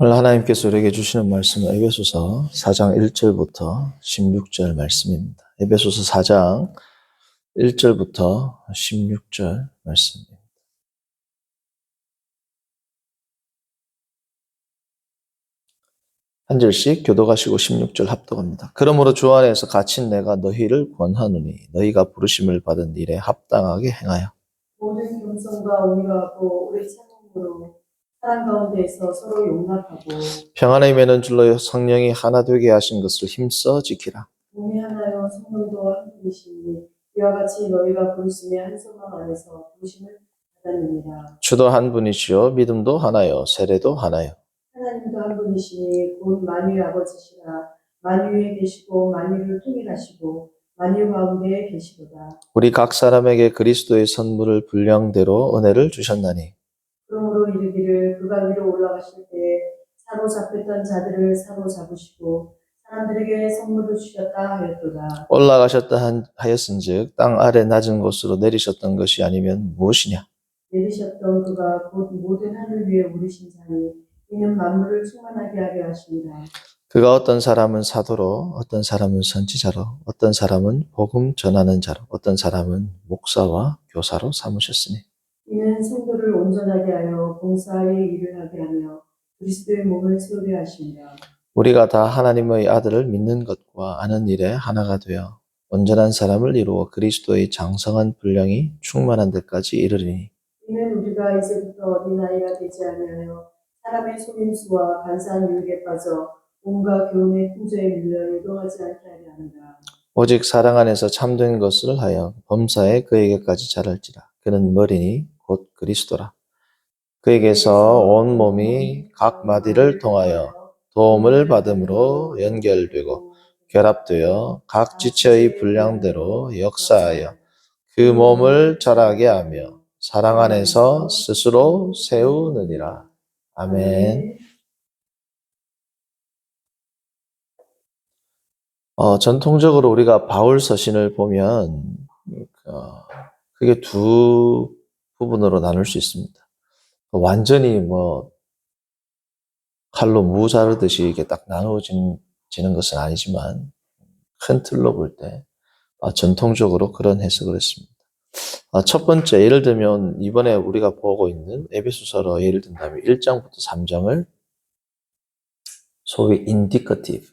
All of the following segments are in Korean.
오늘 하나님께서 우리에게 주시는 말씀은 에베소서 4장 1절부터 16절 말씀입니다. 에베소서 4장 1절부터 16절 말씀입니다. 한 절씩 교독하시고 16절 합독합니다. 그러므로 주 안에서 갇힌 내가 너희를 권하노니 너희가 부르심을 받은 일에 합당하게 행하여 모든 겸손과 온유하고 우리 참음으로 사랑 가운데서 서로 용납하고 평안에 매는 줄로 성령이 하나 되게 하신 것을 힘써 지키라. 몸이 하나요 성령도 한 분이시니 이와 같이 너희가 부르심의 한 소망 안에서 부르심을 받았느니라. 주도 한 분이시요 믿음도 하나요 세례도 하나요. 하나님도 한 분이시니 곧 만유의 아버지시라. 만유에 계시고 만유를 통일하시고 만유 가운데에 계시도다. 우리 각 사람에게 그리스도의 선물을 분량대로 은혜를 주셨나니 그러므로 이르기를 그가 위로 올라가실 때에 사로잡혔던 자들을 사로잡으시고 사람들에게 선물을 주셨다 하였도다. 올라가셨다 하였은즉 땅 아래 낮은 곳으로 내리셨던 것이 아니면 무엇이냐? 내리셨던 그가 곧 모든 하늘 위에 오르신 자니 이는 만물을 충만하게 하려 하십니다. 그가 어떤 사람은 사도로, 어떤 사람은 선지자로, 어떤 사람은 복음 전하는 자로, 어떤 사람은 목사와 교사로 삼으셨으니 이는 성도를 온전하게 하여 봉사의 일을 하게 하며 그리스도의 몸을 세우려 하십니다. 우리가 다 하나님의 아들을 믿는 것과 아는 일에 하나가 되어 온전한 사람을 이루어 그리스도의 장성한 분량이 충만한 데까지 이르리니 이는 우리가 이제부터 어린아이가 되지 아니하여 사람의 속임수와 간사한 유혹에 빠져 온갖 교훈의 풍조에 밀려 요동하지 않게 하려 합니다. 오직 사랑 안에서 참된 것을 하여 범사에 그에게까지 자랄지라. 그는 머리니 곧 그리스도라. 그에게서 온 몸이 각 마디를 통하여 도움을 받음으로 연결되고 결합되어 각 지체의 분량대로 역사하여 그 몸을 자라게 하며 사랑 안에서 스스로 세우느니라. 아멘. 전통적으로 우리가 바울 서신을 보면 그게 두 부분으로 나눌 수 있습니다. 완전히 칼로 무 자르듯이 이게 딱 나누어지는 것은 아니지만 큰 틀로 볼 때 전통적으로 그런 해석을 했습니다. 첫 번째, 예를 들면 이번에 우리가 보고 있는 에베소서로 예를 든다면 1장부터 3장을 소위 인디커티브,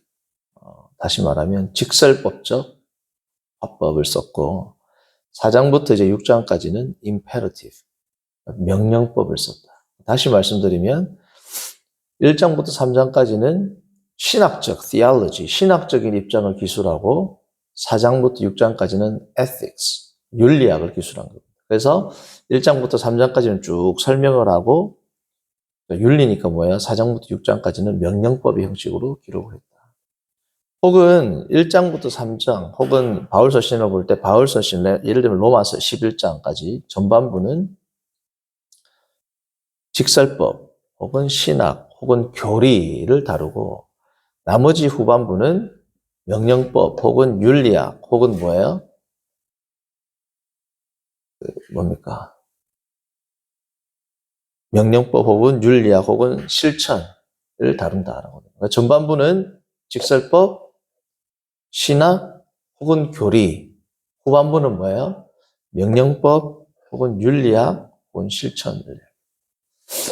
다시 말하면 직설법적 화법을 썼고 4장부터 이제 6장까지는 임페러티브, 명령법을 썼다. 다시 말씀드리면 1장부터 3장까지는 신학적, theology, 신학적인 입장을 기술하고 4장부터 6장까지는 ethics, 윤리학을 기술한 겁니다. 그래서 1장부터 3장까지는 쭉 설명을 하고 윤리니까 뭐예요? 4장부터 6장까지는 명령법의 형식으로 기록을 했다. 혹은 1장부터 3장, 혹은 바울 서신을 볼 때 바울 서신, 예를 들면 로마서 11장까지 전반부는 직설법, 혹은 신학, 혹은 교리를 다루고 나머지 후반부는 명령법, 혹은 윤리학, 혹은 뭐예요? 뭡니까? 명령법, 혹은 윤리학, 혹은 실천을 다룬다라고. 그러니까 전반부는 직설법, 신학, 혹은 교리. 후반부는 뭐예요? 명령법, 혹은 윤리학, 혹은 실천을.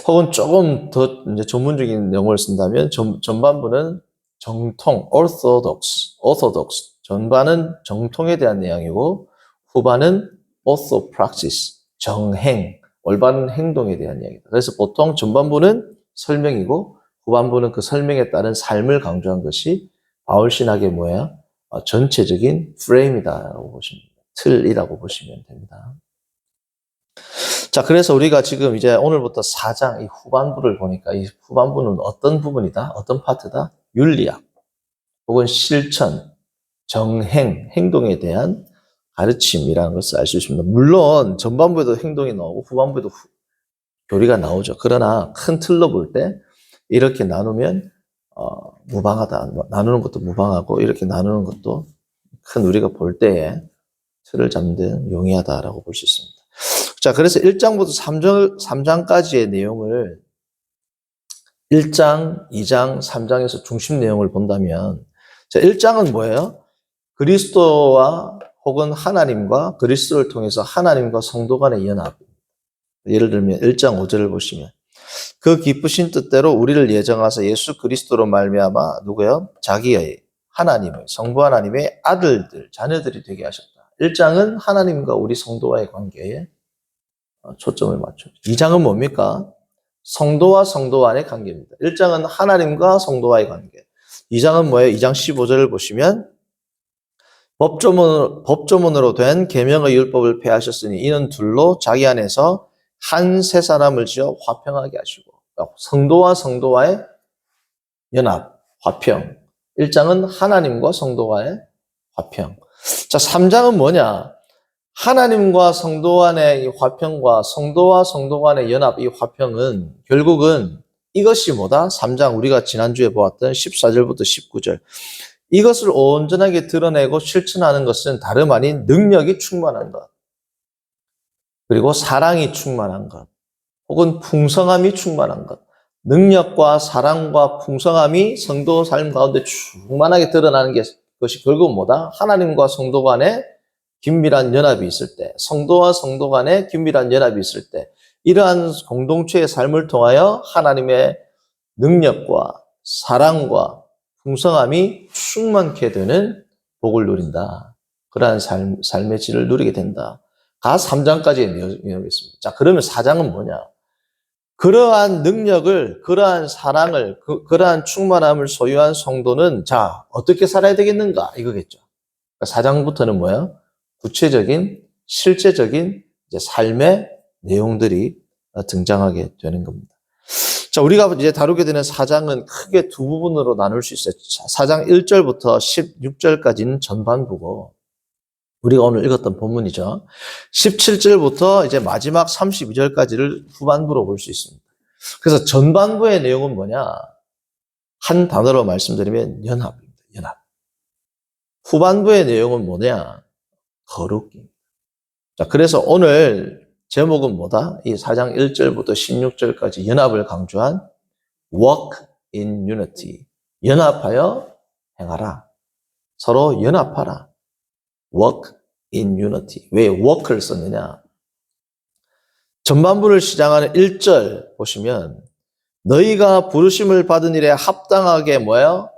혹은 조금 더 이제 전문적인 용어를 쓴다면 전반부는 정통, orthodox. 전반은 정통에 대한 내용이고 후반은 orthopraxis, 정행, 올바른 행동에 대한 이야기다. 그래서 보통 전반부는 설명이고 후반부는 그 설명에 따른 삶을 강조한 것이 바울 신학의 뭐야? 전체적인 프레임이다라고 보시면 됩니다. 틀이라고 보시면 됩니다. 자, 그래서 우리가 지금 이제 오늘부터 4장 이 후반부를 보니까 이 후반부는 어떤 부분이다? 어떤 파트다? 윤리학, 혹은 실천, 정행, 행동에 대한 가르침이라는 것을 알 수 있습니다. 물론 전반부에도 행동이 나오고 후반부에도 교리가 나오죠. 그러나 큰 틀로 볼 때 이렇게 나누면 무방하다. 나누는 것도 무방하고 이렇게 나누는 것도 큰 우리가 볼 때에 틀을 잡는 데는 용이하다라고 볼 수 있습니다. 자, 그래서 1장부터 3장까지의 내용을 1장, 2장, 3장에서 중심 내용을 본다면, 자, 1장은 뭐예요? 그리스도와 혹은 하나님과 그리스도를 통해서 하나님과 성도 간의 연합. 예를 들면 1장 5절을 보시면 그 기쁘신 뜻대로 우리를 예정하사 예수 그리스도로 말미암아 누구요? 자기의 하나님의 성부 하나님의 아들들, 자녀들이 되게 하셨다. 1장은 하나님과 우리 성도와의 관계에 초점을 맞춰. 2장은 뭡니까? 성도와 성도 간의 관계입니다. 1장은 하나님과 성도와의 관계. 2장은 뭐예요? 2장 15절을 보시면 법조문으로 된 계명의 율법을 폐하셨으니 이는 둘로 자기 안에서 한 세 사람을 지어 화평하게 하시고 성도와 성도와의 연합, 화평. 1장은 하나님과 성도와의 화평. 자, 3장은 뭐냐? 하나님과 성도 간의 이 화평과 성도와 성도 간의 연합, 이 화평은 결국은 이것이 뭐다? 3장 우리가 지난주에 보았던 14절부터 19절. 이것을 온전하게 드러내고 실천하는 것은 다름 아닌 능력이 충만한 것, 그리고 사랑이 충만한 것, 혹은 풍성함이 충만한 것. 능력과 사랑과 풍성함이 성도 삶 가운데 충만하게 드러나는 것이 결국 뭐다? 하나님과 성도 간의 긴밀한 연합이 있을 때, 성도와 성도 간의 긴밀한 연합이 있을 때, 이러한 공동체의 삶을 통하여 하나님의 능력과 사랑과 풍성함이 충만케 되는 복을 누린다. 그러한 삶의 질을 누리게 된다. 가 3장까지의 내용이었습니다. 자, 그러면 4장은 뭐냐? 그러한 능력을, 그러한 사랑을, 그러한 충만함을 소유한 성도는 자, 어떻게 살아야 되겠는가? 이거겠죠. 4장부터는 뭐예요? 구체적인, 실제적인 이제 삶의 내용들이 등장하게 되는 겁니다. 자, 우리가 이제 다루게 되는 4장은 크게 두 부분으로 나눌 수 있어요. 4장 1절부터 16절까지는 전반부고, 우리가 오늘 읽었던 본문이죠. 17절부터 이제 마지막 32절까지를 후반부로 볼 수 있습니다. 그래서 전반부의 내용은 뭐냐? 한 단어로 말씀드리면 연합입니다. 연합. 후반부의 내용은 뭐냐? 거룩입니다. 자, 그래서 오늘 제목은 뭐다? 이 4장 1절부터 16절까지 연합을 강조한 Walk in Unity. 연합하여 행하라. 서로 연합하라. Walk in Unity. 왜 walk를 썼느냐? 전반부를 시작하는 1절 보시면 너희가 부르심을 받은 일에 합당하게 뭐예요?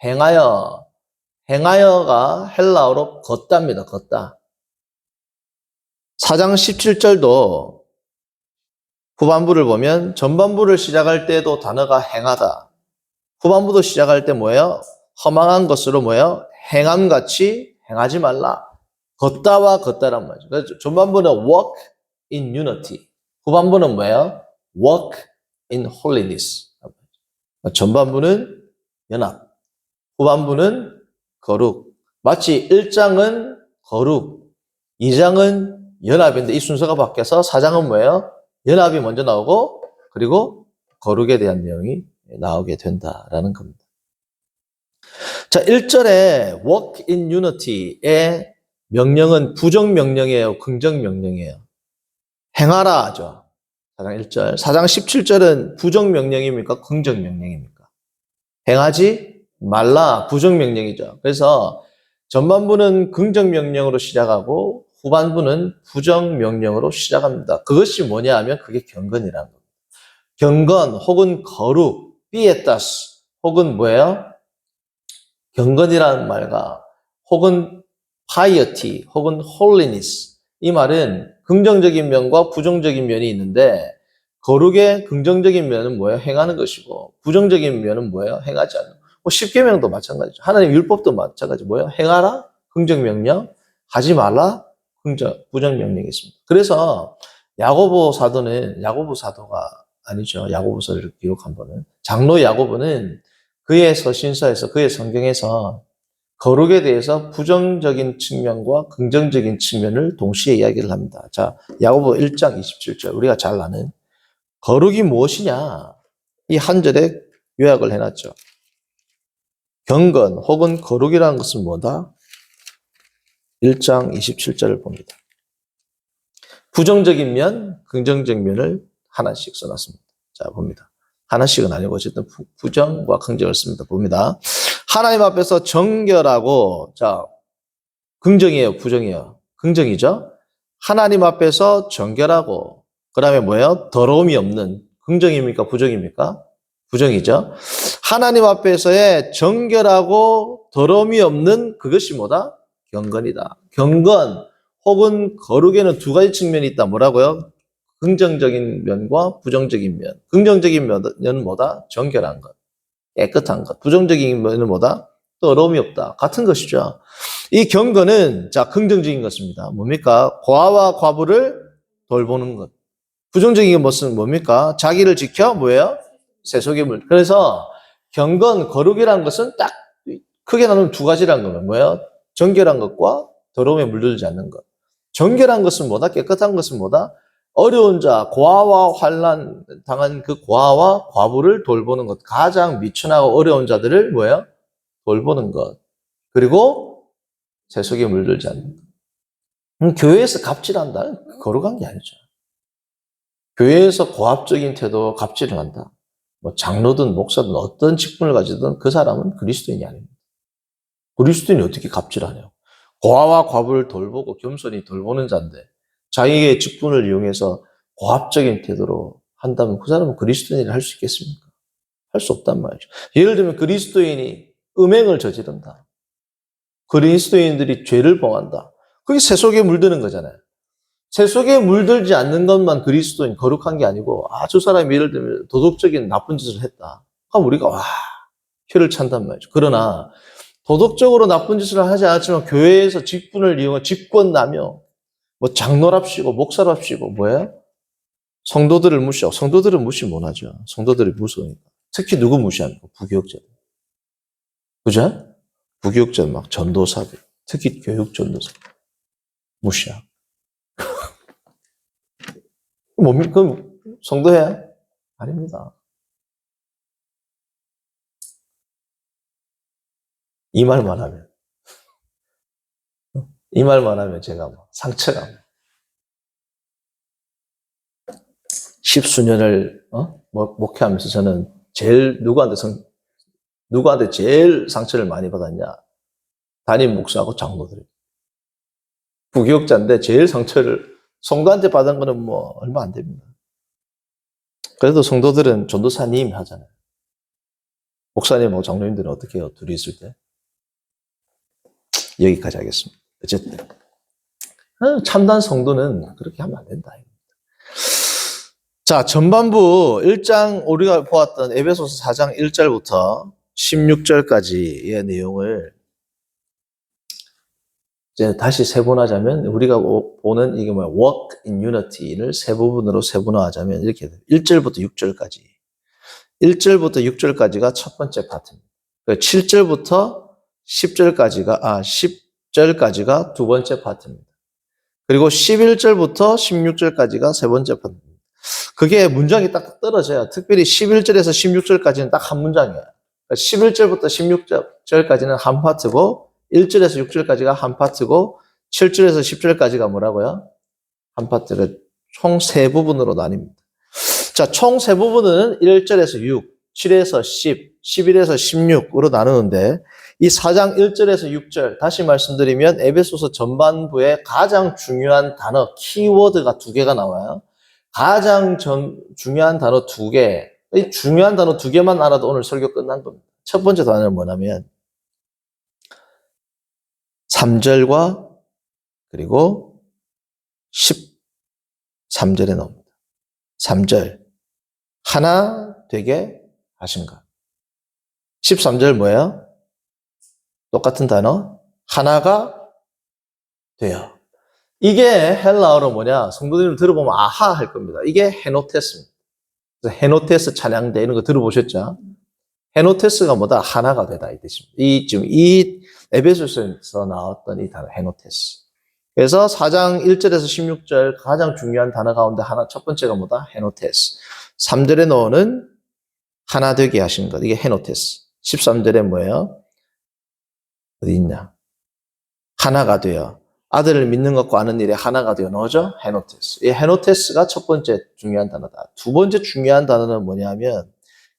행하여. 행하여가 헬라어로 걷다입니다. 걷다. 4장 17절도 후반부를 보면 전반부를 시작할 때도 단어가 행하다. 후반부도 시작할 때 뭐예요? 허망한 것으로 뭐예요? 행함같이 행하지 말라. 걷다와 걷다란 말이죠. 그래서 전반부는 walk in unity. 후반부는 뭐예요? walk in holiness. 전반부는 연합. 후반부는 거룩. 마치 1장은 거룩, 2장은 연합인데 이 순서가 바뀌어서 4장은 뭐예요? 연합이 먼저 나오고 그리고 거룩에 대한 내용이 나오게 된다라는 겁니다. 자, 1절에 walk in unity의 명령은 부정 명령이에요? 긍정 명령이에요? 행하라 하죠. 4장 1절. 4장 17절은 부정 명령입니까? 긍정 명령입니까? 행하지 말라. 부정 명령이죠. 그래서 전반부는 긍정 명령으로 시작하고 후반부는 부정 명령으로 시작합니다. 그것이 뭐냐 하면 그게 경건이라는 겁니다. 경건 혹은 거룩, pietas 혹은 뭐예요? 경건이라는 말과 혹은 piety 혹은 holiness, 이 말은 긍정적인 면과 부정적인 면이 있는데 거룩의 긍정적인 면은 뭐예요? 행하는 것이고 부정적인 면은 뭐예요? 행하지 않는. 뭐 십계명도 마찬가지죠. 하나님 율법도 마찬가지. 뭐예요? 행하라 긍정 명령, 하지 말라 부정 명령이 있습니다. 그래서 야고보 사도가 아니죠. 야고보서를 기록한 분은 장로 야고보는 그의 서신서에서 그의 성경에서 거룩에 대해서 부정적인 측면과 긍정적인 측면을 동시에 이야기를 합니다. 자, 야고보 1장 27절 우리가 잘 아는 거룩이 무엇이냐? 이 한 절에 요약을 해놨죠. 경건 혹은 거룩이라는 것은 뭐다? 1장 27절을 봅니다. 부정적인 면, 긍정적 면을 하나씩 써놨습니다. 자, 봅니다. 하나씩은 아니고 어쨌든 부정과 긍정을 씁니다. 봅니다. 하나님 앞에서 정결하고, 자, 긍정이에요, 부정이에요? 긍정이죠? 하나님 앞에서 정결하고, 그 다음에 뭐예요? 더러움이 없는, 긍정입니까? 부정입니까? 부정이죠? 하나님 앞에서의 정결하고 더러움이 없는 그것이 뭐다? 경건이다. 경건 혹은 거룩에는 두 가지 측면이 있다. 뭐라고요? 긍정적인 면과 부정적인 면. 긍정적인 면은 뭐다? 정결한 것, 깨끗한 것. 부정적인 면은 뭐다? 더러움이 없다. 같은 것이죠. 이 경건은 자 긍정적인 것입니다. 뭡니까? 고아와 과부를 돌보는 것. 부정적인 것은 뭡니까? 자기를 지켜 뭐예요? 세속의 물. 그래서 경건, 거룩이라는 것은 딱 크게 나누면 두 가지라는 거예요. 뭐예요? 정결한 것과 더러움에 물들지 않는 것. 정결한 것은 뭐다? 깨끗한 것은 뭐다? 어려운 자, 고아와 환난 당한 그 고아와 과부를 돌보는 것. 가장 미천하고 어려운 자들을 뭐예요? 돌보는 것. 그리고 세속에 물들지 않는 것. 교회에서 갑질한다? 거룩한 게 아니죠. 교회에서 고압적인 태도, 갑질을 한다. 뭐 장로든 목사든 어떤 직분을 가지든 그 사람은 그리스도인이 아닙니다. 그리스도인이 어떻게 갑질하냐고. 고아와 과부를 돌보고 겸손히 돌보는 자인데 자기의 직분을 이용해서 고압적인 태도로 한다면 그 사람은 그리스도인을 할 수 있겠습니까? 할 수 없단 말이죠. 예를 들면 그리스도인이 음행을 저지른다. 그리스도인들이 죄를 범한다. 그게 세속에 물드는 거잖아요. 세속에 물들지 않는 것만 그리스도인 거룩한 게 아니고 저 사람이 예를 들면 도덕적인 나쁜 짓을 했다. 그럼 우리가 혀를 찬단 말이죠. 그러나 도덕적으로 나쁜 짓을 하지 않았지만 교회에서 직분을 이용해 직권남용, 뭐 장로랍시고 목사랍시고 뭐예요? 성도들을 무시하고 성도들은 무시 못하죠. 성도들이 무서우니까. 특히 누구 무시합니까? 부교육자. 그죠? 부교육자 막 전도사들, 특히 교육 전도사 무시하고. 뭡니까? 그럼 성도해? 아닙니다. 이 말만 하면 제가 상처가 십수년을 목회하면서 저는 제일 누구한테 제일 상처를 많이 받았냐? 담임 목사하고 장로들. 부교육자인데 제일 상처를 성도한테 받은 거는 뭐 얼마 안 됩니다. 그래도 성도들은 전도사님 하잖아요. 목사님하고 장로님들은 어떻게 해요? 둘이 있을 때? 여기까지 하겠습니다. 어쨌든 참단 성도는 그렇게 하면 안 된다. 자, 전반부 1장 우리가 보았던 에베소서 4장 1절부터 16절까지의 내용을 이제 다시 세분화하자면 우리가 보는 이게 뭐야? Walk in Unity를 세 부분으로 세분화하자면 이렇게 돼요. 1절부터 6절까지. 1절부터 6절까지가 첫 번째 파트입니다. 7절부터 10절까지가 두 번째 파트입니다. 그리고 11절부터 16절까지가 세 번째 파트입니다. 그게 문장이 딱 떨어져요. 특별히 11절에서 16절까지는 딱 한 문장이에요. 11절부터 16절까지는 한 파트고 1절에서 6절까지가 한 파트고 7절에서 10절까지가 뭐라고요? 한 파트가 총 세 부분으로 나뉩니다. 자, 총 세 부분은 1절에서 6, 7에서 10, 11에서 16으로 나누는데 이 4장 1절에서 6절 다시 말씀드리면 에베소서 전반부에 가장 중요한 단어, 키워드가 두 개가 나와요. 가장 중요한 단어 두 개, 이 중요한 단어 두 개만 알아도 오늘 설교 끝난 겁니다. 첫 번째 단어는 뭐냐면 3절과 그리고 13절에 나옵니다. 3절 하나 되게 하신가. 13절 뭐예요? 똑같은 단어 하나가 돼요. 이게 헬라어로 뭐냐? 성도님들 들어보면 아하 할 겁니다. 이게 헤노테스입니다. 헤노테스 찬양대 이런 거 들어보셨죠? 헤노테스가 뭐다? 하나가 되다 이 뜻입니다. 지금 이 에베소서에서 나왔던 이 단어 헤노테스. 그래서 4장 1절에서 16절 가장 중요한 단어 가운데 하나 첫 번째가 뭐다? 헤노테스. 3절에 넣는 하나 되게 하신 것. 이게 헤노테스. 13절에 뭐예요? 어디 있냐? 하나가 되어 아들을 믿는 것과 아는 일에 하나가 되어 뭐죠? 헤노테스. 이 헤노테스가 첫 번째 중요한 단어다. 두 번째 중요한 단어는 뭐냐면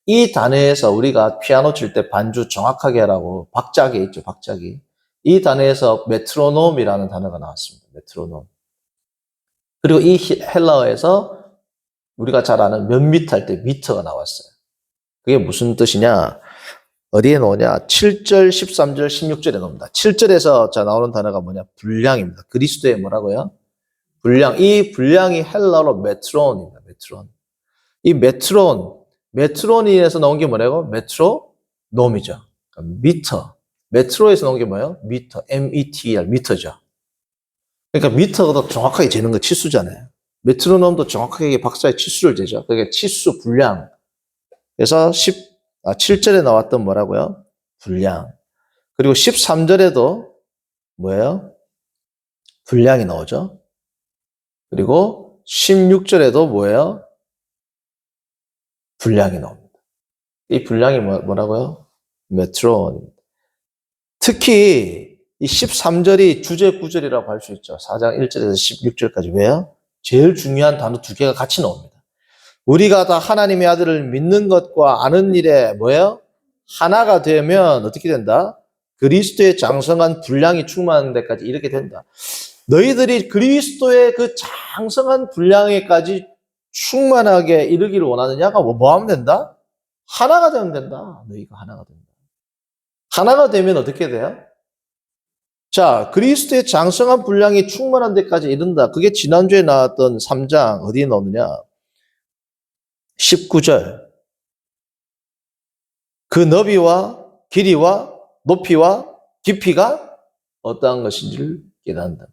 이 단어에서 우리가 피아노 칠 때 반주 정확하게 하라고 박자기 있죠, 박자기. 이 단어에서 메트로놈이라는 단어가 나왔습니다. 메트로놈. 그리고 이 헬라어에서 우리가 잘 아는 몇 미터 할 때 미터가 나왔어요. 그게 무슨 뜻이냐? 어디에 나오냐? 7절, 13절, 16절에 나옵니다. 7절에서 자 나오는 단어가 뭐냐? 분량입니다. 그리스도의 뭐라고요? 분량. 이 분량이 헬라어로 메트론입니다. 메트론. 이 메트론에서 나온 게 뭐라고? 메트로놈이죠. 그러니까 미터. 메트로에서 나온 게 뭐예요? 미터. METR, 미터죠. 그러니까 미터가 더 정확하게 재는 거 치수잖아요. 메트로놈도 정확하게 박자의 치수를 재죠. 그게 치수 분량. 그래서 7절에 나왔던 뭐라고요? 분량. 그리고 13절에도 뭐예요? 분량이 나오죠. 그리고 16절에도 뭐예요? 분량이 나옵니다. 이 분량이 뭐라고요? 메트론입니다. 특히 이 13절이 주제 구절이라고 할 수 있죠. 4장 1절에서 16절까지. 왜요? 제일 중요한 단어 두 개가 같이 나옵니다. 우리가 다 하나님의 아들을 믿는 것과 아는 일에 뭐예요? 하나가 되면 어떻게 된다? 그리스도의 장성한 분량이 충만한 데까지 이렇게 된다. 너희들이 그리스도의 그 장성한 분량에까지 충만하게 이르기를 원하느냐가 뭐 하면 된다? 하나가 되면 된다. 너희가 하나가 된다. 하나가 되면 어떻게 돼요? 자, 그리스도의 장성한 분량이 충만한 데까지 이른다. 그게 지난주에 나왔던 3장 어디에 나오느냐? 19절. 그 너비와 길이와 높이와 깊이가 어떠한 것인지를 깨닫는다.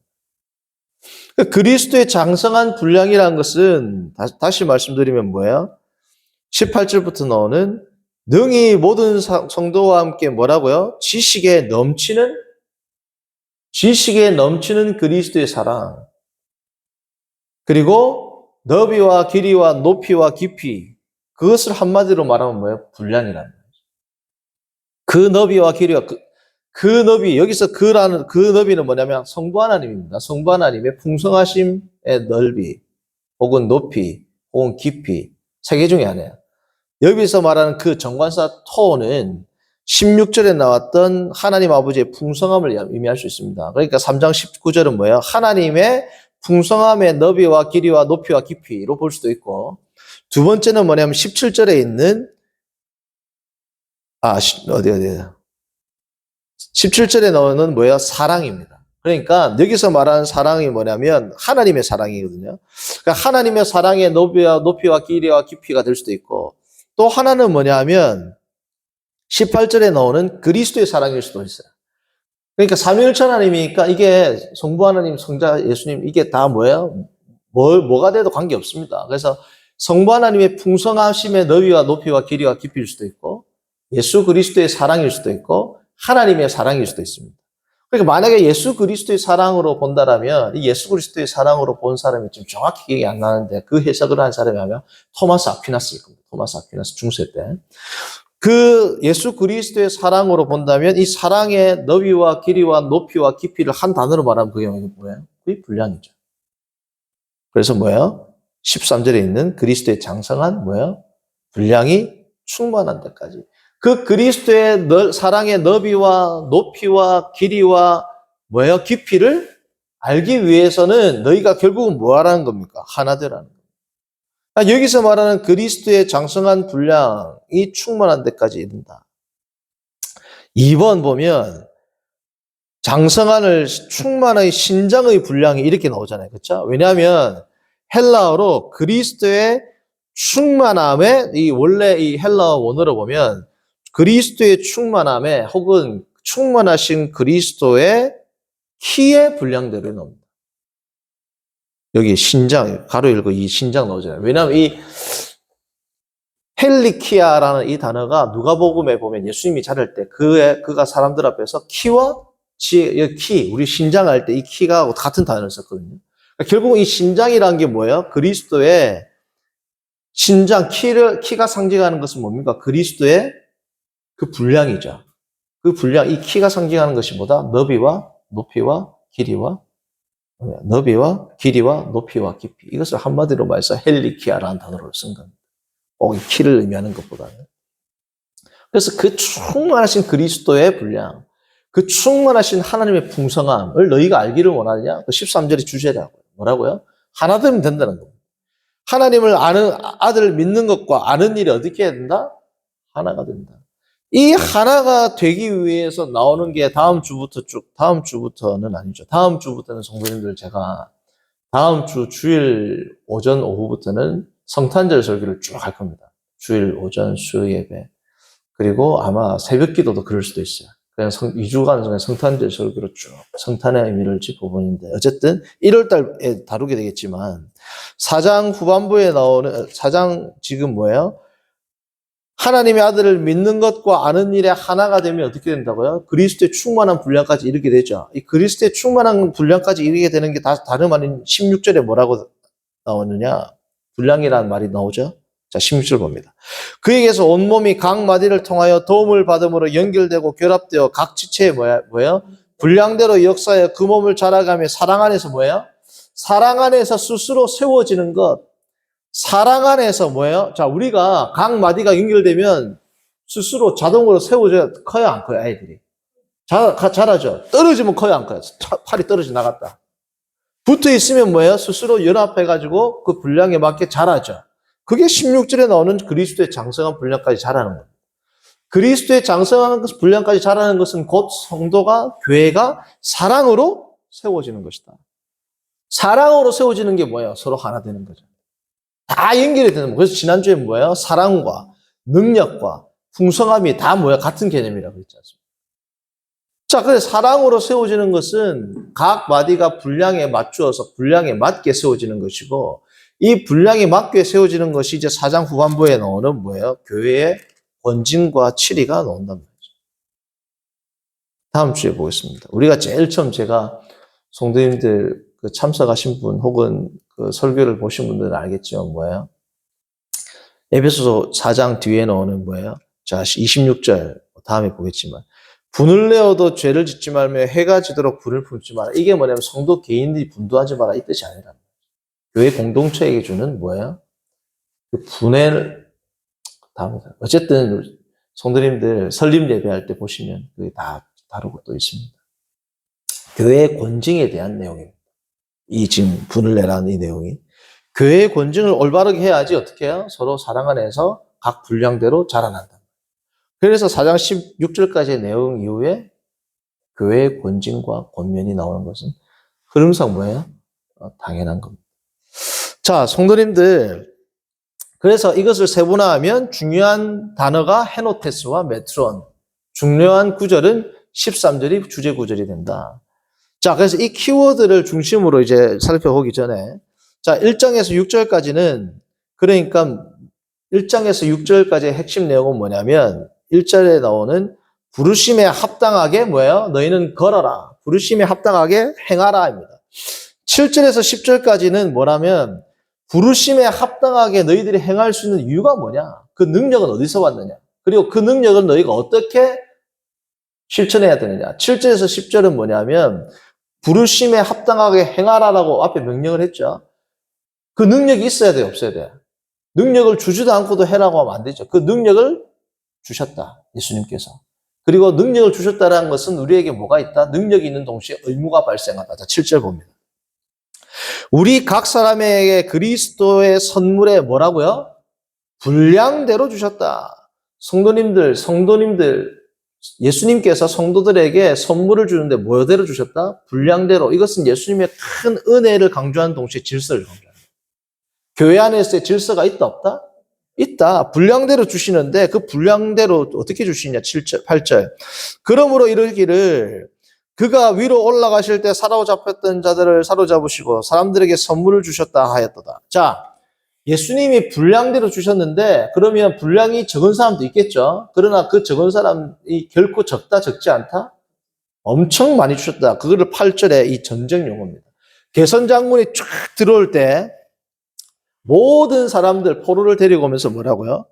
그리스도의 장성한 분량이라는 것은 다시 말씀드리면 뭐예요? 18절부터 나오는 능히 모든 성도와 함께 뭐라고요? 지식에 넘치는 그리스도의 사랑. 그리고 너비와 길이와 높이와 깊이. 그것을 한마디로 말하면 뭐예요? 분량이라는 거죠. 그 너비와 길이와 그 너비, 여기서 그 너비는 뭐냐면 성부 하나님입니다. 성부 하나님의 풍성하심의 넓이, 혹은 높이, 혹은 깊이, 세 개 중에 하나예요. 여기서 말하는 그 정관사 토는 16절에 나왔던 하나님 아버지의 풍성함을 의미할 수 있습니다. 그러니까 3장 19절은 뭐예요? 하나님의 풍성함의 너비와 길이와 높이와 깊이로 볼 수도 있고, 두 번째는 뭐냐면 17절에 있는 17절에 나오는 뭐예요? 사랑입니다. 그러니까 여기서 말하는 사랑이 뭐냐면 하나님의 사랑이거든요. 그러니까 하나님의 사랑의 높이와 길이와 깊이가 될 수도 있고, 또 하나는 뭐냐면 18절에 나오는 그리스도의 사랑일 수도 있어요. 그러니까 삼위일체 하나님이니까 이게 성부 하나님, 성자 예수님 이게 다 뭐예요? 뭐가 돼도 관계없습니다. 그래서 성부 하나님의 풍성하심의 너비와 높이와 길이와 깊이일 수도 있고, 예수 그리스도의 사랑일 수도 있고, 하나님의 사랑일 수도 있습니다. 그러니까 만약에 예수 그리스도의 사랑으로 본다라면 이 예수 그리스도의 사랑으로 본 사람이 지금 정확히 기억이 안 나는데 그 해석을 한 사람이 하면 토마스 아퀴나스일 겁니다. 토마스 아퀴나스 중세 때. 그 예수 그리스도의 사랑으로 본다면 이 사랑의 너비와 길이와 높이와 깊이를 한 단어로 말하면 그게 뭐예요? 그게 분량이죠. 그래서 뭐예요? 13절에 있는 그리스도의 장성한 뭐예요? 분량이 충만한 데까지. 그 그리스도의 사랑의 너비와 높이와 길이와 뭐예요? 깊이를 알기 위해서는 너희가 결국은 뭐 하라는 겁니까? 하나 되라는 겁니다. 여기서 말하는 그리스도의 장성한 분량이 충만한 데까지 이른다. 2번 보면 장성한을 충만의 신장의 분량이 이렇게 나오잖아요. 그렇죠? 왜냐하면 헬라어로 그리스도의 충만함에 원래 이 헬라어 원어로 보면 그리스도의 충만함에 혹은 충만하신 그리스도의 키의 분량대로 나옵니다. 여기 신장, 가로 열고 이 신장 나오잖아요. 왜냐하면 이 헬리키아라는 이 단어가 누가복음에 보면 예수님이 자랄 때 그가 사람들 앞에서 키와 키, 우리 신장할 때 이 키가 같은 단어를 썼거든요. 그러니까 결국 이 신장이라는 게 뭐예요? 그리스도의 신장, 키가 상징하는 것은 뭡니까? 그리스도의 그 분량이죠. 그 분량, 이 키가 상징하는 것이 뭐다? 너비와 높이와 길이와 높이와 깊이. 이것을 한마디로 말해서 헬리키아라는 단어를 쓴 겁니다. 꼭 이 키를 의미하는 것보다는. 그래서 그 충만하신 그리스도의 분량, 그 충만하신 하나님의 풍성함을 너희가 알기를 원하느냐? 그 13절이 주제라고요. 뭐라고요? 하나 되면 된다는 겁니다. 하나님을 아는, 아들을 믿는 것과 아는 일이 어떻게 해야 된다? 하나가 된다. 이 하나가 되기 위해서 나오는 게 다음 주부터는 아니죠. 다음 주부터는 성도님들 제가 다음 주 주일 오전 오후부터는 성탄절 설교를 쭉 할 겁니다. 주일 오전 수 예배. 그리고 아마 새벽 기도도 그럴 수도 있어요. 그냥 2주간 중에 성탄절 설교로 쭉 성탄의 의미를 짚어보는데 어쨌든 1월 달에 다루게 되겠지만 4장 후반부에 나오는 4장 지금 뭐예요? 하나님의 아들을 믿는 것과 아는 일에 하나가 되면 어떻게 된다고요? 그리스도의 충만한 분량까지 이르게 되죠. 이 그리스도의 충만한 분량까지 이르게 되는 게 다름 아닌 16절에 뭐라고 나오느냐? 분량이라는 말이 나오죠. 자, 16절 봅니다. 그에게서 온몸이 각 마디를 통하여 도움을 받음으로 연결되고 결합되어 각 지체에 뭐예요? 분량대로 역사하여 그 몸을 자라가며 사랑 안에서 뭐예요? 사랑 안에서 스스로 세워지는 것. 사랑 안에서 뭐예요? 자, 우리가 각 마디가 연결되면 스스로 자동으로 세워져야 커요, 안 커요, 아이들이? 자라죠. 떨어지면 커요, 안 커요? 팔이 떨어져 나갔다. 붙어 있으면 뭐예요? 스스로 연합해가지고 그 분량에 맞게 자라죠. 그게 16절에 나오는 그리스도의 장성한 분량까지 자라는 겁니다. 그리스도의 장성한 분량까지 자라는 것은 곧 성도가, 교회가 사랑으로 세워지는 것이다. 사랑으로 세워지는 게 뭐예요? 서로 하나 되는 거죠. 다 연결이 되는 거예요. 그래서 지난주에 뭐예요? 사랑과 능력과 풍성함이 다 뭐야? 같은 개념이라고 했지 않습니까? 자, 그래서 사랑으로 세워지는 것은 각 마디가 분량에 맞추어서 분량에 맞게 세워지는 것이고 이 분량에 맞게 세워지는 것이 이제 4장 후반부에 나오는 뭐예요? 교회의 권징과 치리가 나온단 말이죠. 다음 주에 보겠습니다. 우리가 제일 처음 제가 성도님들 참석하신 분 혹은 그 설교를 보신 분들은 알겠죠. 뭐예요? 에베소서 4장 뒤에 나오는 뭐예요? 자, 26절 다음에 보겠지만 분을 내어도 죄를 짓지 말며 해가 지도록 분을 품지 마라. 이게 뭐냐면 성도 개인들이 분도하지 마라 이 뜻이 아니라 교회 공동체에게 주는 뭐예요? 그 분해를 다음에 어쨌든 성도님들 설립 예배할 때 보시면 그게 다 다루고 또 있습니다. 교회의 권징에 대한 내용입니다. 이 지금 분을 내라는 이 내용이 교회의 권징을 올바르게 해야지 어떻게 해요? 서로 사랑 안에서 각 분량대로 자라난다. 그래서 4장 16절까지의 내용 이후에 교회의 권징과 권면이 나오는 것은 흐름상 뭐예요? 당연한 겁니다. 자, 성도님들 그래서 이것을 세분화하면 중요한 단어가 헤노테스와 메트론, 중요한 구절은 13절이 주제 구절이 된다. 자, 그래서 이 키워드를 중심으로 이제 살펴보기 전에 자, 1장에서 6절까지는 그러니까 1장에서 6절까지의 핵심 내용은 뭐냐면 1절에 나오는 부르심에 합당하게 뭐예요? 너희는 걸어라. 부르심에 합당하게 행하라입니다. 7절에서 10절까지는 뭐냐면 부르심에 합당하게 너희들이 행할 수 있는 이유가 뭐냐? 그 능력은 어디서 왔느냐? 그리고 그 능력은 너희가 어떻게 실천해야 되느냐? 7절에서 10절은 뭐냐면 부르심에 합당하게 행하라라고 앞에 명령을 했죠. 그 능력이 있어야 돼요? 없어야 돼요? 능력을 주지도 않고도 해라고 하면 안 되죠. 그 능력을 주셨다. 예수님께서. 그리고 능력을 주셨다는 것은 우리에게 뭐가 있다? 능력이 있는 동시에 의무가 발생하다. 자, 7절 봅니다. 우리 각 사람에게 그리스도의 선물에 뭐라고요? 분량대로 주셨다. 성도님들, 예수님께서 성도들에게 선물을 주는데 뭐대로 주셨다? 분량대로. 이것은 예수님의 큰 은혜를 강조하는 동시에 질서를 강조합니다. 교회 안에서의 질서가 있다, 없다? 있다. 분량대로 주시는데 그 분량대로 어떻게 주시냐? 7절, 8절. 그러므로 이르기를 그가 위로 올라가실 때 사로잡혔던 자들을 사로잡으시고 사람들에게 선물을 주셨다 하였도다. 자, 예수님이 분량대로 주셨는데 그러면 분량이 적은 사람도 있겠죠. 그러나 그 적은 사람이 결코 적다 적지 않다? 엄청 많이 주셨다. 그거를 8절에 이 전쟁 용어입니다. 개선 장군이 쫙 들어올 때 모든 사람들 포로를 데리고 오면서 뭐라고요?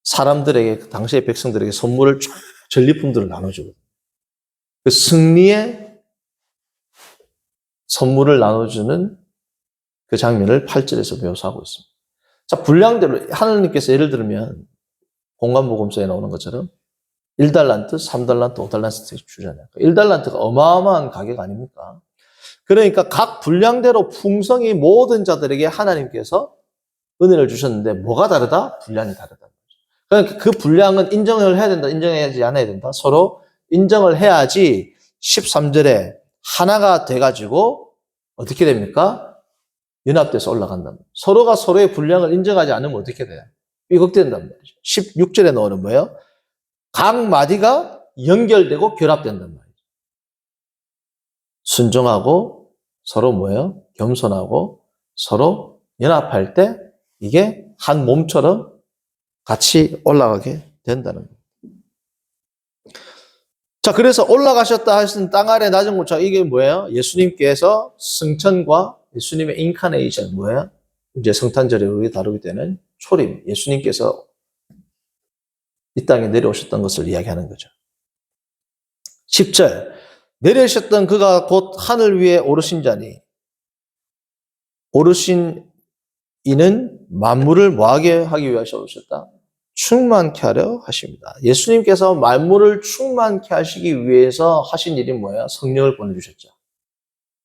사람들에게 당시의 백성들에게 선물을 쫙 전리품들을 나눠주고 그 승리의 선물을 나눠주는 그 장면을 8절에서 묘사하고 있습니다. 자, 분량대로 하나님께서 예를 들면 공관복음서에 나오는 것처럼 1달란트, 3달란트, 5달란트 주잖아요. 1달란트가 어마어마한 가격 아닙니까? 그러니까 각 분량대로 풍성히 모든 자들에게 하나님께서 은혜를 주셨는데 뭐가 다르다? 분량이 다르다. 그러니까 그 분량은 인정을 해야 된다, 인정해야지 않아야 된다. 서로 인정을 해야지 13절에 하나가 돼가지고 어떻게 됩니까? 연합돼서 올라간단 말이에요. 서로가 서로의 분량을 인정하지 않으면 어떻게 돼요? 삐걱된단 말이죠. 16절에 나오는 뭐예요? 각 마디가 연결되고 결합된단 말이죠. 순종하고 서로 뭐예요? 겸손하고 서로 연합할 때 이게 한 몸처럼 같이 올라가게 된다는 거예요. 자, 그래서 올라가셨다 하신 땅 아래 낮은 곳, 이게 뭐예요? 예수님께서 승천과 예수님의 인카네이션, 뭐예요? 이제 성탄절에 우리 다루게 되는 초림, 예수님께서 이 땅에 내려오셨던 것을 이야기하는 거죠. 10절, 내려오셨던 그가 곧 하늘 위에 오르신 자니, 오르신 이는 만물을 뭐하게 하기 위하여 오셨다? 충만케 하려 하십니다. 예수님께서 만물을 충만케 하시기 위해서 하신 일이 뭐예요? 성령을 보내주셨죠.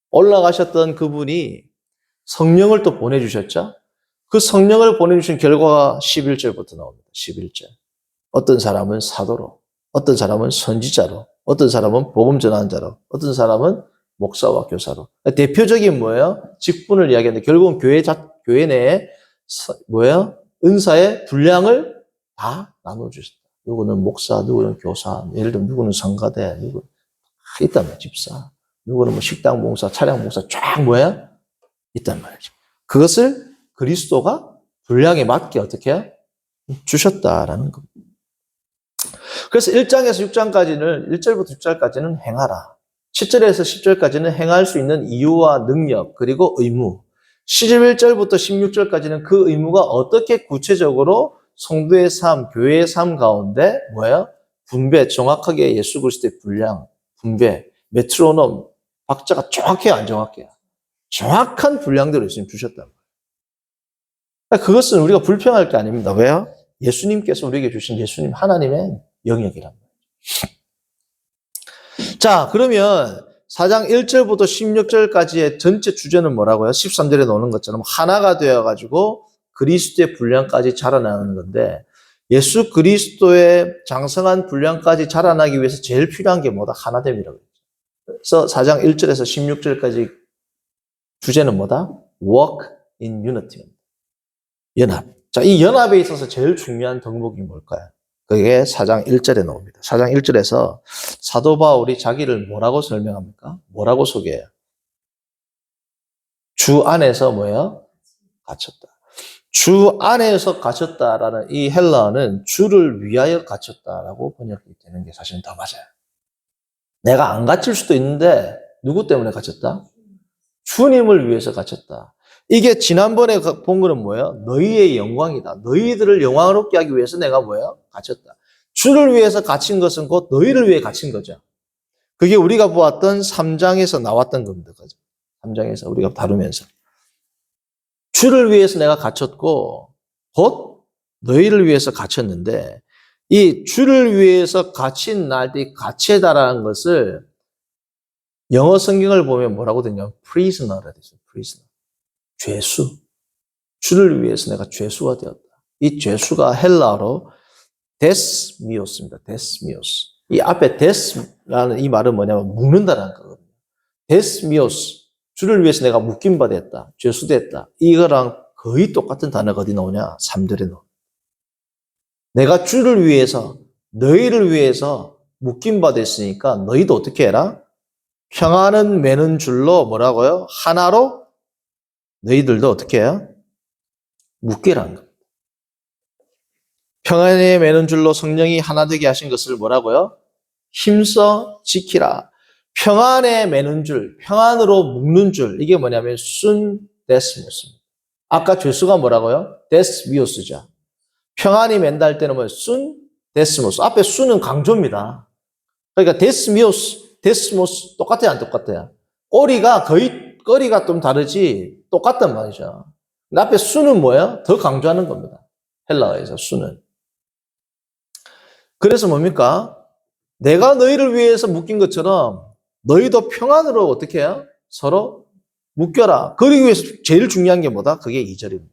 올라가셨던 그분이 성령을 또 보내주셨죠. 그 성령을 보내주신 결과가 11절부터 나옵니다. 11절. 어떤 사람은 사도로, 어떤 사람은 선지자로, 어떤 사람은 복음 전하는 자로, 어떤 사람은 목사와 교사로. 대표적인 뭐예요? 직분을 이야기하는데 결국은 교회 내에 뭐예요? 은사의 분량을 다 나눠주셨다. 누구는 목사, 누구는 교사, 예를 들면 누구는 성가대, 누구는 있단 말이에요. 집사. 누구는 뭐 식당 봉사, 차량 봉사 쫙 뭐야? 있단 말이죠. 그것을 그리스도가 분량에 맞게 어떻게 해요? 주셨다라는 겁니다. 그래서 1장에서 6장까지는 1절부터 6절까지는 행하라. 7절에서 10절까지는 행할 수 있는 이유와 능력 그리고 의무. 11절부터 16절까지는 그 의무가 어떻게 구체적으로 성도의 삶, 교회의 삶 가운데 뭐예요? 분배, 정확하게 예수 그리스도의 분량, 분배, 메트로놈, 박자가 정확해요, 안 정확해요? 정확한 분량대로 예수님 주셨단 말이에요. 그것은 우리가 불평할 게 아닙니다. 왜요? 예수님께서 우리에게 주신 예수님 하나님의 영역이란 말이에요. 자, 그러면 4장 1절부터 16절까지의 전체 주제는 뭐라고요? 13절에 나오는 것처럼 하나가 되어가지고 그리스도의 분량까지 자라나는 건데 예수 그리스도의 장성한 분량까지 자라나기 위해서 제일 필요한 게 뭐다? 하나됨이라고 했죠. 그래서 4장 1절에서 16절까지 주제는 뭐다? Walk in unity. 연합. 자, 이 연합에 있어서 제일 중요한 덕목이 뭘까요? 그게 4장 1절에 나옵니다. 4장 1절에서 사도 바울이 자기를 뭐라고 설명합니까? 뭐라고 소개해요? 주 안에서 뭐예요? 갇혔다. 주 안에서 갇혔다라는 이 헬라어는 주를 위하여 갇혔다라고 번역이 되는 게 사실은 더 맞아요. 내가 안 갇힐 수도 있는데 누구 때문에 갇혔다? 주님을 위해서 갇혔다. 이게 지난번에 본 거는 뭐예요? 너희의 영광이다. 너희들을 영광스럽게 하기 위해서 내가 뭐예요? 갇혔다. 주를 위해서 갇힌 것은 곧 너희를 위해 갇힌 거죠. 그게 우리가 보았던 3장에서 나왔던 겁니다. 3장에서 우리가 다루면서. 주를 위해서 내가 갇혔고 곧 너희를 위해서 갇혔는데 이 주를 위해서 갇힌 날이 갇히다라는 것을 영어 성경을 보면 뭐라고 되냐면 prisoner라 되어 있어요. prisoner. 죄수. 주를 위해서 내가 죄수가 되었다. 이 죄수가 헬라어로 데스미오스입니다. 데스미오스. 이 앞에 데스라는 이 말은 뭐냐면 묶는다라는 거거든요. 데스미오스. 주를 위해서 내가 묶임 바 됐다. 죄수 됐다. 이거랑 거의 똑같은 단어가 어디 나오냐? 3절에 나옵니다. 내가 주를 위해서, 너희를 위해서 묶임 바 됐으니까 너희도 어떻게 해라? 평안은 매는 줄로 뭐라고요? 하나로 너희들도 어떻게 해요? 묶이라는 겁니다. 평안에 매는 줄로 성령이 하나 되게 하신 것을 뭐라고요? 힘써 지키라. 평안에 매는 줄, 평안으로 묶는 줄, 이게 뭐냐면 순 데스미오스입니다. 아까 죄수가 뭐라고요? 데스미오스죠. 평안이 맨다 할 때는 뭐예요? 순 데스모스. 앞에 순은 강조입니다. 그러니까 데스미오스, 데스모스 똑같아요, 안 똑같아요? 거리가 좀 다르지 똑같단 말이죠. 근데 앞에 순은 뭐예요? 더 강조하는 겁니다. 헬라어에서 순은. 그래서 뭡니까? 내가 너희를 위해서 묶인 것처럼 너희도 평안으로 어떻게 해요? 서로 묶여라. 그러기 위해서 제일 중요한 게 뭐다? 그게 2절입니다.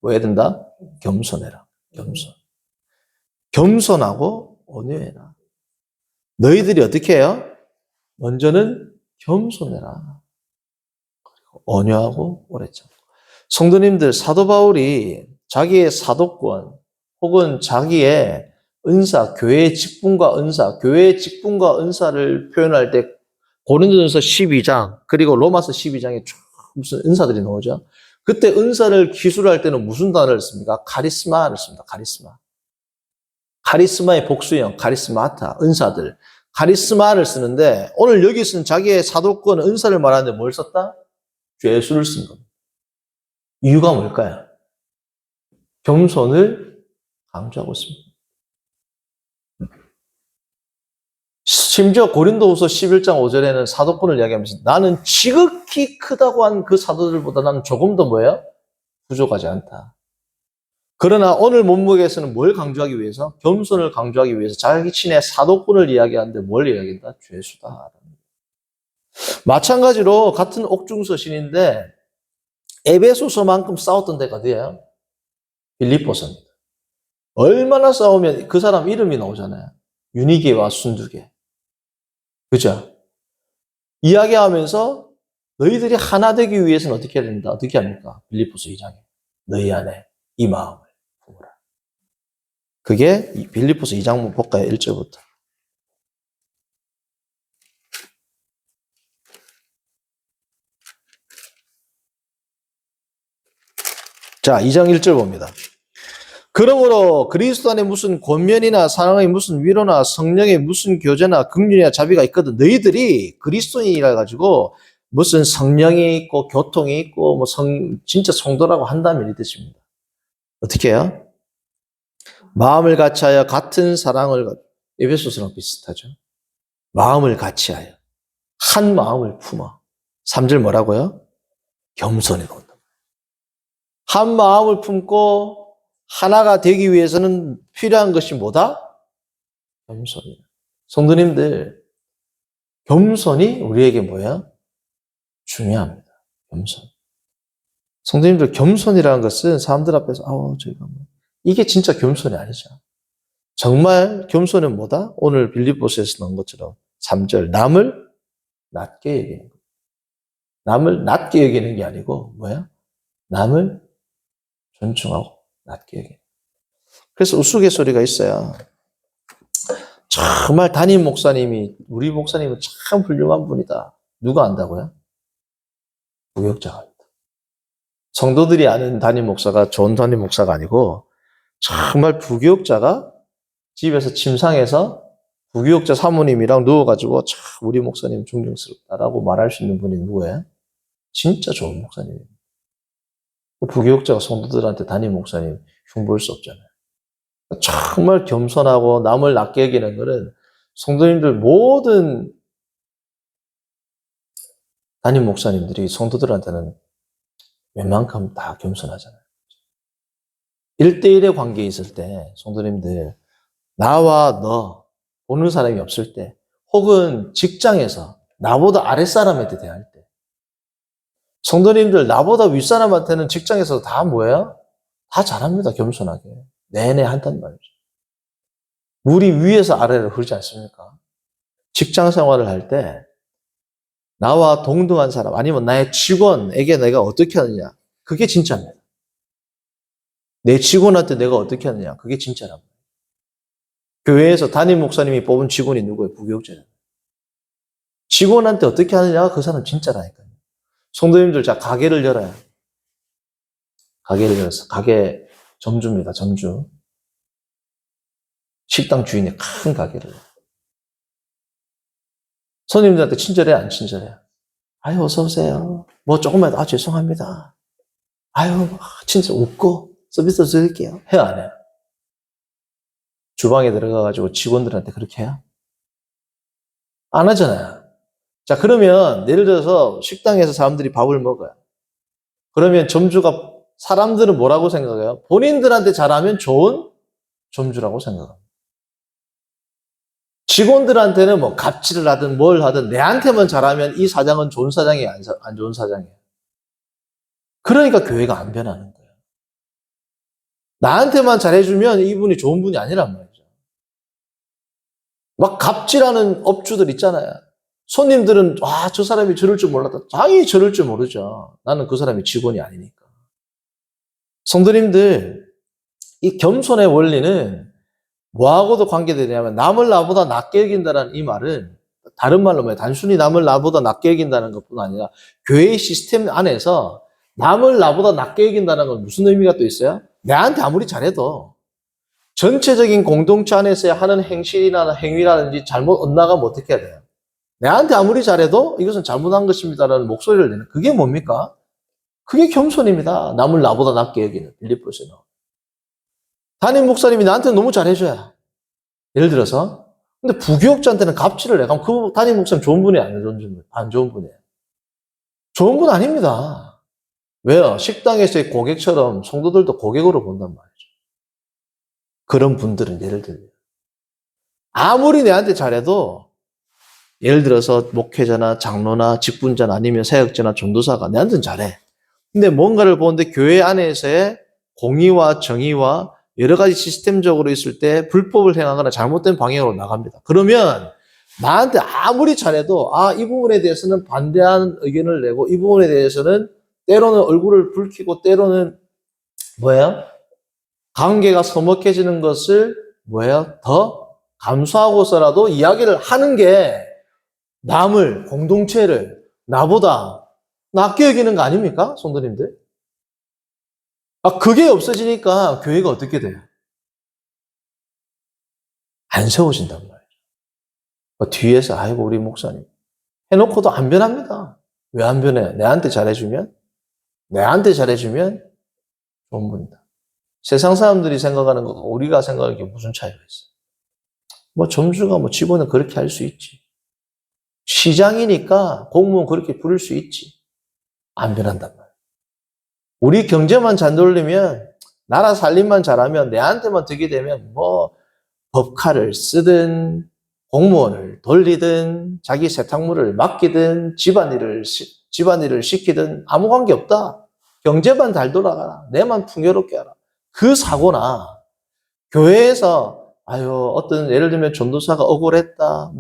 뭐 해야 된다? 겸손해라. 겸손. 겸손하고 온유해라. 너희들이 어떻게 해요? 먼저는 겸손해라. 온유하고 오래 참고. 성도님들, 사도 바울이 자기의 사도권 혹은 자기의 은사, 교회의 직분과 은사, 교회의 직분과 은사를 표현할 때 고린도전서 12장 그리고 로마서 12장에 쭉 무슨 은사들이 나오죠. 그때 은사를 기술할 때는 무슨 단어를 씁니까? 카리스마를 씁니다. 카리스마. 카리스마의 복수형, 카리스마타, 은사들. 카리스마를 쓰는데 오늘 여기서는 자기의 사도권, 은사를 말하는데 뭘 썼다? 죄수를 쓴 겁니다. 이유가 뭘까요? 겸손을 강조하고 있습니다. 심지어 고린도후서 11장 5절에는 사도권을 이야기하면서 나는 지극히 크다고 한 그 사도들보다 나는 조금 더 뭐예요? 부족하지 않다. 그러나 오늘 본문에서는 뭘 강조하기 위해서? 겸손을 강조하기 위해서 자기 친의 사도권을 이야기하는데 뭘 이야기한다? 죄수다. 마찬가지로 같은 옥중서신인데 에베소서만큼 싸웠던 데가 어디예요? 빌립보서입니다. 얼마나 싸우면 그 사람 이름이 나오잖아요. 유니게와 순두게. 그죠? 이야기하면서 너희들이 하나 되기 위해서는 어떻게 해야 된다? 어떻게 합니까? 빌립보서 2장에. 너희 안에 이 마음을 품으라. 그게 빌립보서 2장 볼까요? 1절부터. 자, 2장 1절 봅니다. 그러므로 그리스도 안에 무슨 권면이나 사랑의 무슨 위로나 성령의 무슨 교제나 긍휼이나 자비가 있거든. 너희들이 그리스도인이라 가지고 무슨 성령이 있고 교통이 있고 뭐 진짜 성도라고 한다면 이 뜻입니다. 어떻게 해요? 마음을 같이하여 같은 사랑을 에베소서랑 비슷하죠. 마음을 같이하여 한 마음을 품어. 3절 뭐라고요? 겸손히 본다. 한 마음을 품고 하나가 되기 위해서는 필요한 것이 뭐다? 겸손이에요. 성도님들, 겸손이 우리에게 뭐야? 중요합니다. 겸손. 성도님들, 겸손이라는 것은 사람들 앞에서, 저희가 뭐. 이게 진짜 겸손이 아니죠. 정말 겸손은 뭐다? 오늘 빌립보서에서 나온 것처럼 3절, 남을 낮게 여기는 거예요. 남을 낮게 여기는 게 아니고, 뭐야? 남을 존중하고 낮게 여기는. 그래서 우스갯소리가 있어요. 정말 담임 목사님이, 우리 목사님은 참 훌륭한 분이다. 누가 안다고요? 부역자가 합니다. 성도들이 아는 담임 목사가 좋은 담임 목사가 아니고 정말 부교육자가 집에서 침상에서 부교육자 사모님이랑 누워가지고 참 우리 목사님 존경스럽다라고 말할 수 있는 분이 누구예요? 진짜 좋은 목사님입니다. 부교육자가 성도들한테 담임 목사님 흉볼 수 없잖아요. 정말 겸손하고 남을 낮게 여기는 것은 성도님들 모든 담임 목사님들이 성도들한테는 웬만큼 다 겸손하잖아요. 1대1의 관계에 있을 때 성도님들 나와 너 보는 사람이 없을 때 혹은 직장에서 나보다 아랫사람한테 대할 때 성도님들 나보다 윗사람한테는 직장에서 다 뭐예요? 다 잘합니다. 겸손하게. 내내 한단 말이죠. 물이 위에서 아래로 흐르지 않습니까? 직장 생활을 할 때 나와 동등한 사람 아니면 나의 직원에게 내가 어떻게 하느냐 그게 진짜입니다. 내 직원한테 내가 어떻게 하느냐 그게 진짜랍니다. 교회에서 담임 목사님이 뽑은 직원이 누구예요? 부교육자잖아요. 직원한테 어떻게 하느냐가 그 사람 진짜라니까요. 성도님들 자 가게를 열어요. 가게를 열어서 가게 점주입니다. 점주. 식당 주인이 큰 가게를 열어요. 손님들한테 친절해 안 친절해? 아유 어서 오세요. 뭐 조금만 죄송합니다. 아유 진짜 웃고 서비스 드릴게요. 해요 안 해요? 주방에 들어가가지고 직원들한테 그렇게 해요? 안 하잖아요. 자 그러면 예를 들어서 식당에서 사람들이 밥을 먹어요. 그러면 점주가 사람들은 뭐라고 생각해요? 본인들한테 잘하면 좋은 점주라고 생각합니다. 직원들한테는 뭐 갑질을 하든 뭘 하든 내한테만 잘하면 이 사장은 좋은 사장이에요, 안 좋은 사장이에요. 그러니까 교회가 안 변하는 거예요. 나한테만 잘해주면 이분이 좋은 분이 아니란 말이죠. 막 갑질하는 업주들 있잖아요. 손님들은 저 사람이 저럴 줄 몰랐다. 당연히 저럴 줄 모르죠. 나는 그 사람이 직원이 아니니까. 성도님들, 이 겸손의 원리는 뭐하고도 관계되냐면 남을 나보다 낮게 여긴다는 이 말은 다른 말로 뭐예요? 단순히 남을 나보다 낮게 여긴다는 것뿐 아니라 교회의 시스템 안에서 남을 나보다 낮게 여긴다는 건 무슨 의미가 또 있어요? 내한테 아무리 잘해도 전체적인 공동체 안에서 하는 행실이나 행위라든지 잘못 엇나가면 어떻게 해야 돼요? 내한테 아무리 잘해도 이것은 잘못한 것입니다라는 목소리를 내는 그게 뭡니까? 그게 겸손입니다. 남을 나보다 낮게 여기는 빌립보서는. 담임 목사님이 나한테 너무 잘해줘야. 예를 들어서 근데 부교육자한테는 갑질을 해. 그럼 그 담임 목사님 좋은 분이 아니에요? 안 좋은 분이에요? 좋은 분 아닙니다. 왜요? 식당에서의 고객처럼 성도들도 고객으로 본단 말이죠. 그런 분들은 예를 들면 아무리 내한테 잘해도 예를 들어서 목회자나 장로나 직분자나 아니면 사역자나 전도사가 내한테는 잘해. 근데 뭔가를 보는데 교회 안에서의 공의와 정의와 여러 가지 시스템적으로 있을 때 불법을 행하거나 잘못된 방향으로 나갑니다. 그러면 나한테 아무리 잘해도 이 부분에 대해서는 반대하는 의견을 내고 이 부분에 대해서는 때로는 얼굴을 붉히고 때로는 관계가 서먹해지는 것을 더 감수하고서라도 이야기를 하는 게 남을, 공동체를 나보다 낮게 여기는 거 아닙니까? 성도님들? 그게 없어지니까 교회가 어떻게 돼요? 안 세워진단 말이에요. 뒤에서 아이고 우리 목사님 해놓고도 안 변합니다. 왜 안 변해요? 내한테 잘해주면 좋은 분이다. 세상 사람들이 생각하는 것과 우리가 생각하는 게 무슨 차이가 있어요? 점주가 직원은 그렇게 할 수 있지. 시장이니까 공무원 그렇게 부를 수 있지. 안 변한단 말이에요. 우리 경제만 잘 돌리면 나라 살림만 잘하면 내한테만 득이 되면 법카를 쓰든 공무원을 돌리든 자기 세탁물을 맡기든 집안일을 시키든 아무 관계 없다. 경제만 잘 돌아가라. 내만 풍요롭게 하라. 그 사고나 교회에서 어떤 예를 들면 전도사가 억울했다.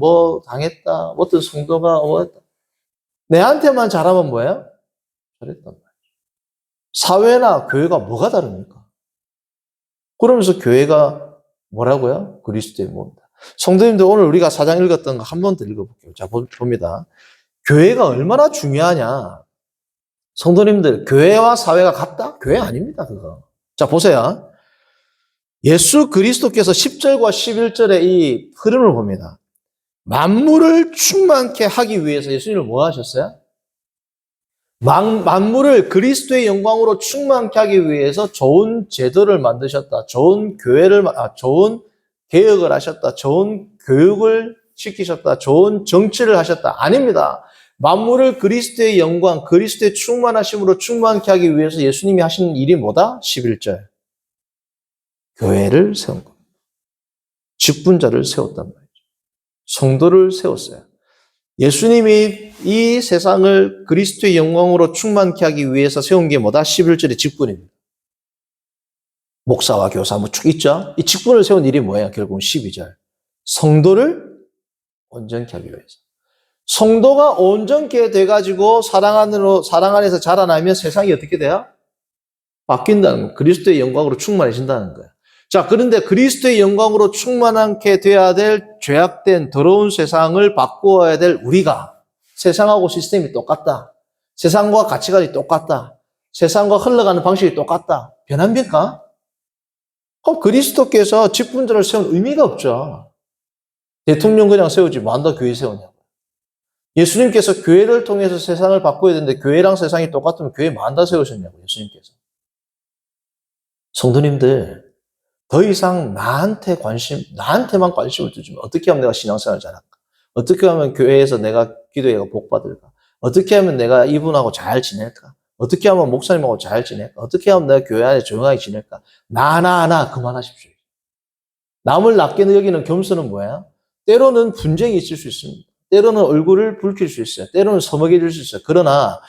당했다. 어떤 성도가 억울했다. 내한테만 잘하면 뭐예요? 잘했단 말이에요. 사회나 교회가 뭐가 다릅니까? 그러면서 교회가 뭐라고요? 그리스도의 몸이다. 성도님들 오늘 우리가 4장 읽었던 거 한 번 더 읽어볼게요. 자, 봅니다. 교회가 얼마나 중요하냐. 성도님들, 교회와 사회가 같다? 교회 아닙니다, 그거. 자, 보세요. 예수 그리스도께서 10절과 11절의 이 흐름을 봅니다. 만물을 충만케 하기 위해서 예수님을 뭐 하셨어요? 만물을 그리스도의 영광으로 충만케 하기 위해서 좋은 제도를 만드셨다. 좋은 개혁을 하셨다. 좋은 교육을 시키셨다. 좋은 정치를 하셨다. 아닙니다. 만물을 그리스도의 영광, 그리스도의 충만하심으로 충만케 하기 위해서 예수님이 하신 일이 뭐다? 11절. 교회를 세운 겁니다. 직분자를 세웠단 말이죠. 성도를 세웠어요. 예수님이 이 세상을 그리스도의 영광으로 충만케 하기 위해서 세운 게 뭐다? 11절의 직분입니다. 목사와 교사 쭉 있죠? 이 직분을 세운 일이 뭐예요? 결국은 12절. 성도를 온전케 하기 위해서. 성도가 온전케 돼가지고 사랑 안에서 자라나면 세상이 어떻게 돼요? 바뀐다는 거예요. 그리스도의 영광으로 충만해진다는 거예요. 자, 그런데 그리스도의 영광으로 충만하게 돼야 될 죄악된 더러운 세상을 바꾸어야 될 우리가 세상하고 시스템이 똑같다. 세상과 가치관이 똑같다. 세상과 흘러가는 방식이 똑같다. 변합니까? 그럼 그리스도께서 직분자를 세운 의미가 없죠. 대통령 그냥 세우지 뭐 한다 교회 세우냐고. 예수님께서 교회를 통해서 세상을 바꿔야 되는데 교회랑 세상이 똑같으면 교회 뭐 한다 세우셨냐고 예수님께서. 성도님들 더 이상 나한테만 관심을 두지 마. 어떻게 하면 내가 신앙생활을 잘할까? 어떻게 하면 교회에서 내가 기도회가 복받을까? 어떻게 하면 내가 이분하고 잘 지낼까? 어떻게 하면 목사님하고 잘 지낼까? 어떻게 하면 내가 교회 안에 조용하게 지낼까? 나 그만하십시오. 남을 낮게 여기는 겸손은 뭐야? 때로는 분쟁이 있을 수 있습니다. 때로는 얼굴을 붉힐 수 있어요. 때로는 서먹해질 수 있어요. 그러나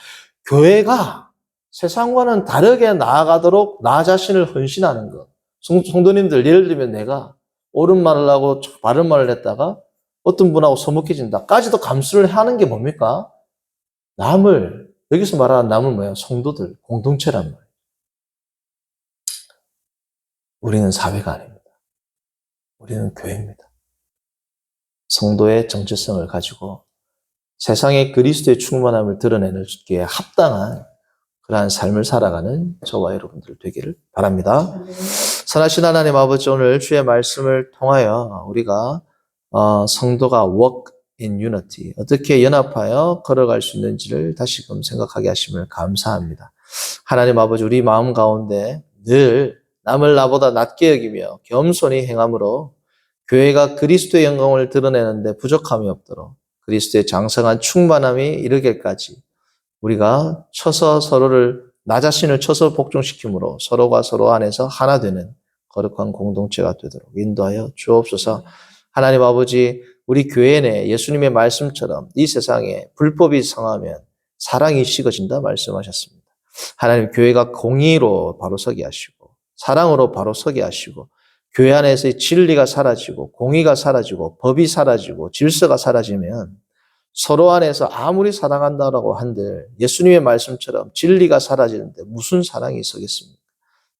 교회가 세상과는 다르게 나아가도록 나 자신을 헌신하는 것. 성도님들, 예를 들면 내가 옳은 말을 하고 바른 말을 했다가 어떤 분하고 서먹해진다까지도 감수를 하는 게 뭡니까? 남을, 여기서 말하는 남은 뭐예요? 성도들, 공동체란 말이에요. 우리는 사회가 아닙니다. 우리는 교회입니다. 성도의 정체성을 가지고 세상에 그리스도의 충만함을 드러내는 게 합당한 그러한 삶을 살아가는 저와 여러분들 되기를 바랍니다. 아멘. 선하신 하나님 아버지, 오늘 주의 말씀을 통하여 우리가 성도가 walk in unity, 어떻게 연합하여 걸어갈 수 있는지를 다시금 생각하게 하심을 감사합니다. 하나님 아버지, 우리 마음 가운데 늘 남을 나보다 낮게 여기며 겸손히 행함으로 교회가 그리스도의 영광을 드러내는데 부족함이 없도록 그리스도의 장성한 충만함이 이르기까지 우리가 쳐서 나 자신을 쳐서 복종시킴으로 서로가 서로 안에서 하나 되는 거룩한 공동체가 되도록 인도하여 주옵소서. 하나님 아버지, 우리 교회 내 예수님의 말씀처럼 이 세상에 불법이 성하면 사랑이 식어진다 말씀하셨습니다. 하나님, 교회가 공의로 바로 서게 하시고 사랑으로 바로 서게 하시고 교회 안에서의 진리가 사라지고 공의가 사라지고 법이 사라지고 질서가 사라지면 서로 안에서 아무리 사랑한다라고 한들 예수님의 말씀처럼 진리가 사라지는데 무슨 사랑이 있겠습니까?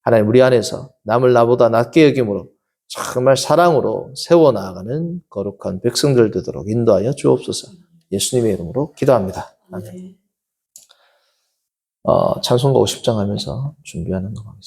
하나님, 우리 안에서 남을 나보다 낮게 여김으로 정말 사랑으로 세워나가는 거룩한 백성들 되도록 인도하여 주옵소서. 예수님의 이름으로 기도합니다. 아멘. 찬송가 50장 하면서 준비하는 거 하겠습니다.